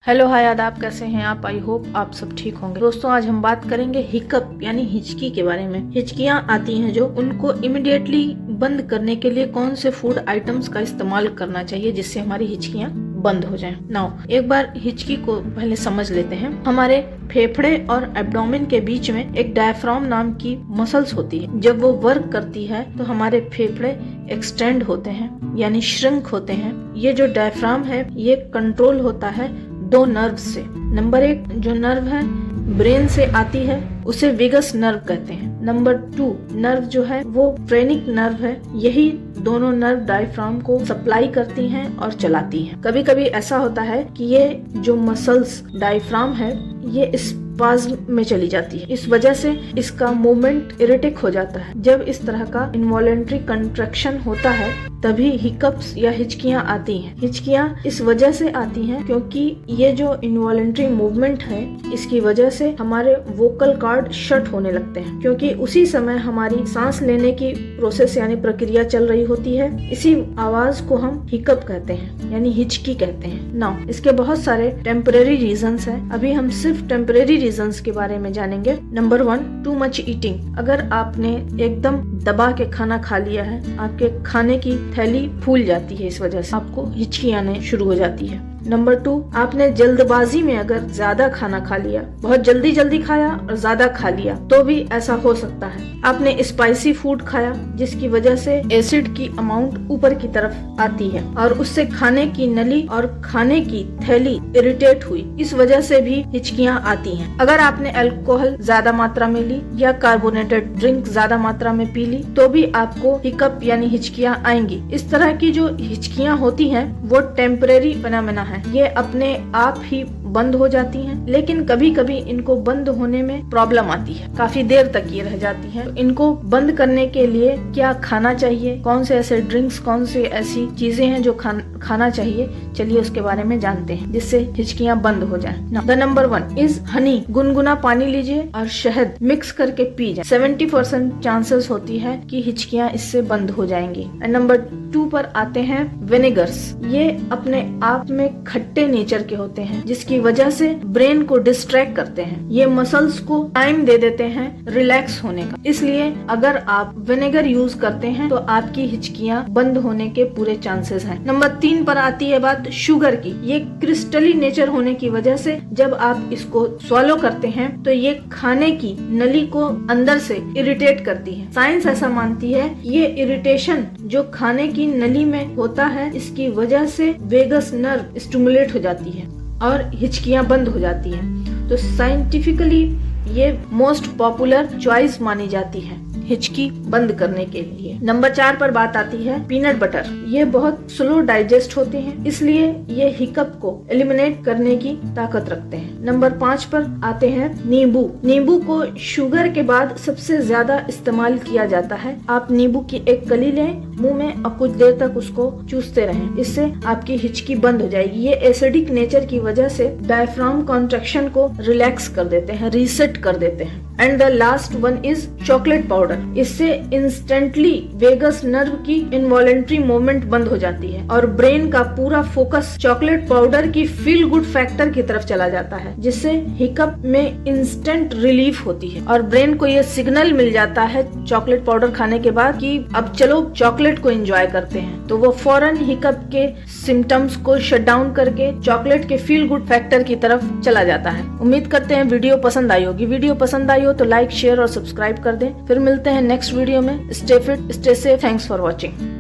Hello hi आदाब, कैसे हैं आप? आई होप आप सब ठीक होंगे। दोस्तों, आज हम बात करेंगे हिकअप यानी हिचकी के बारे में। हिचकियाँ आती हैं जो, उनको इमिडिएटली बंद करने के लिए कौन से फूड आइटम्स का इस्तेमाल करना चाहिए जिससे हमारी हिचकियाँ बंद हो जाएं। नाउ एक बार हिचकी को पहले समझ लेते हैं। हमारे फेफड़े और एब्डोमेन के बीच में एक डायफ्राम नाम की मसल्स होती है। जब वो वर्क करती है तो हमारे फेफड़े एक्सटेंड होते हैं यानी श्रिंक होते हैं। ये जो डायफ्राम है ये कंट्रोल होता है दो नर्व से। नंबर 1 जो नर्व है ब्रेन से आती है उसे वेगस नर्व कहते हैं। नंबर 2 नर्व जो है वो फ्रेनिक नर्व है। यही दोनों नर्व डायफ्राम को सप्लाई करती हैं और चलाती हैं। कभी कभी ऐसा होता है कि ये जो मसल्स डायफ्राम है ये स्पाज्म में चली जाती है। इस वजह से इसका मूवमेंट इरिटेट हो जाता है। जब इस तरह का इनवॉलेंट्री कंट्रैक्शन होता है तभी हिकअप्स या हिचकियाँ आती हैं। हिचकियाँ इस वजह से आती हैं क्योंकि ये जो इनवॉलेंट्री मूवमेंट है इसकी वजह से हमारे वोकल कॉर्ड शट होने लगते हैं, क्योंकि उसी समय हमारी सांस लेने की प्रोसेस यानी प्रक्रिया चल रही होती है। इसी आवाज को हम हिकअप कहते हैं यानी हिचकी कहते हैं। नाउ इसके बहुत सारे टेम्परेरी रीजंस हैं। अभी हम सिर्फ टेम्परेरी रीजंस के बारे में जानेंगे। Number 1 too much eating. अगर आपने एकदम दबा के खाना खा लिया है, आपके खाने की थैली फूल जाती है, इस वजह से आपको हिचकी आने शुरू हो जाती है। नंबर 2 आपने जल्दबाजी में अगर ज्यादा खाना खा लिया, बहुत जल्दी खाया और ज्यादा खा लिया तो भी ऐसा हो सकता है। आपने स्पाइसी फूड खाया जिसकी वजह से एसिड की अमाउंट ऊपर की तरफ आती है और उससे खाने की नली और खाने की थैली इरिटेट हुई, इस वजह से भी हिचकियाँ आती हैं। अगर आपने अल्कोहल ज्यादा मात्रा में ली या कार्बोनेटेड ड्रिंक ज्यादा मात्रा में पी ली तो भी आपको हिकअप यानी हिचकियाँ आएंगी। इस तरह की जो हिचकियाँ होती हैं वो टेम्परेरी फिनोमेना है। ये अपने आप ही बंद हो जाती हैं, लेकिन कभी कभी इनको बंद होने में प्रॉब्लम आती है, काफी देर तक ये रह जाती हैं। तो इनको बंद करने के लिए क्या खाना चाहिए, कौन से ऐसे ड्रिंक्स, कौन से ऐसी चीजें हैं जो खाना चाहिए, चलिए उसके बारे में जानते हैं जिससे हिचकियाँ बंद हो जाएं। The number 1 is Honey. गुनगुना पानी लीजिए और शहद मिक्स करके पी जाए। 70% चांसेस होती है कि हिचकियाँ इससे बंद हो जाएंगी। नंबर 2 पर आते हैं विनेगर्स। ये अपने आप में खट्टे नेचर के होते हैं जिसकी वजह से ब्रेन को डिस्ट्रैक्ट करते हैं। ये मसल्स को टाइम दे देते हैं रिलैक्स होने का। इसलिए अगर आप विनेगर यूज करते हैं तो आपकी हिचकियाँ बंद होने के पूरे चांसेस हैं। नंबर 3 पर आती है बात शुगर की। ये क्रिस्टली नेचर होने की वजह से जब आप इसको स्वॉलो करते हैं तो ये खाने की नली को अंदर से इरिटेट करती है। साइंस ऐसा मानती है ये इरिटेशन जो खाने की नली में होता है इसकी वजह से वेगस नर्व स्टिमुलेट हो जाती है और हिचकियाँ बंद हो जाती हैं। तो साइंटिफिकली ये मोस्ट पॉपुलर चॉइस मानी जाती है हिचकी बंद करने के लिए। नंबर 4 पर बात आती है पीनट बटर। ये बहुत स्लो डाइजेस्ट होते हैं, इसलिए ये हिकअप को एलिमिनेट करने की ताकत रखते हैं। नंबर 5 पर आते हैं नींबू। नींबू को शुगर के बाद सबसे ज्यादा इस्तेमाल किया जाता है। आप नींबू की एक कली लें, मुंह में और कुछ देर तक उसको चूसते रहें, इससे आपकी हिचकी बंद हो जाएगी। ये एसिडिक नेचर की वजह से डायफ्राम कॉन्ट्रैक्शन को रिलैक्स कर देते हैं, रीसेट कर देते हैं। And the last one is chocolate powder. इससे इंस्टेंटली वेगस नर्व की इनवॉलेंट्री मूवमेंट बंद हो जाती है और ब्रेन का पूरा फोकस चॉकलेट पाउडर की फील गुड फैक्टर की तरफ चला जाता है, जिससे हिकअप में इंस्टेंट रिलीफ होती है और ब्रेन को ये सिग्नल मिल जाता है चॉकलेट पाउडर खाने के बाद कि अब चलो चॉकलेट को एंजॉय करते हैं। तो वो फौरन हिकअप के सिम्टम्स को शट डाउन करके चॉकलेट के फील गुड फैक्टर की तरफ चला जाता है। उम्मीद करते हैं वीडियो पसंद आई होगी। वीडियो पसंद आई हो तो लाइक, शेयर और सब्सक्राइब कर दें। फिर मिलते हैं नेक्स्ट वीडियो में। Stay fit, stay safe. Thanks for watching.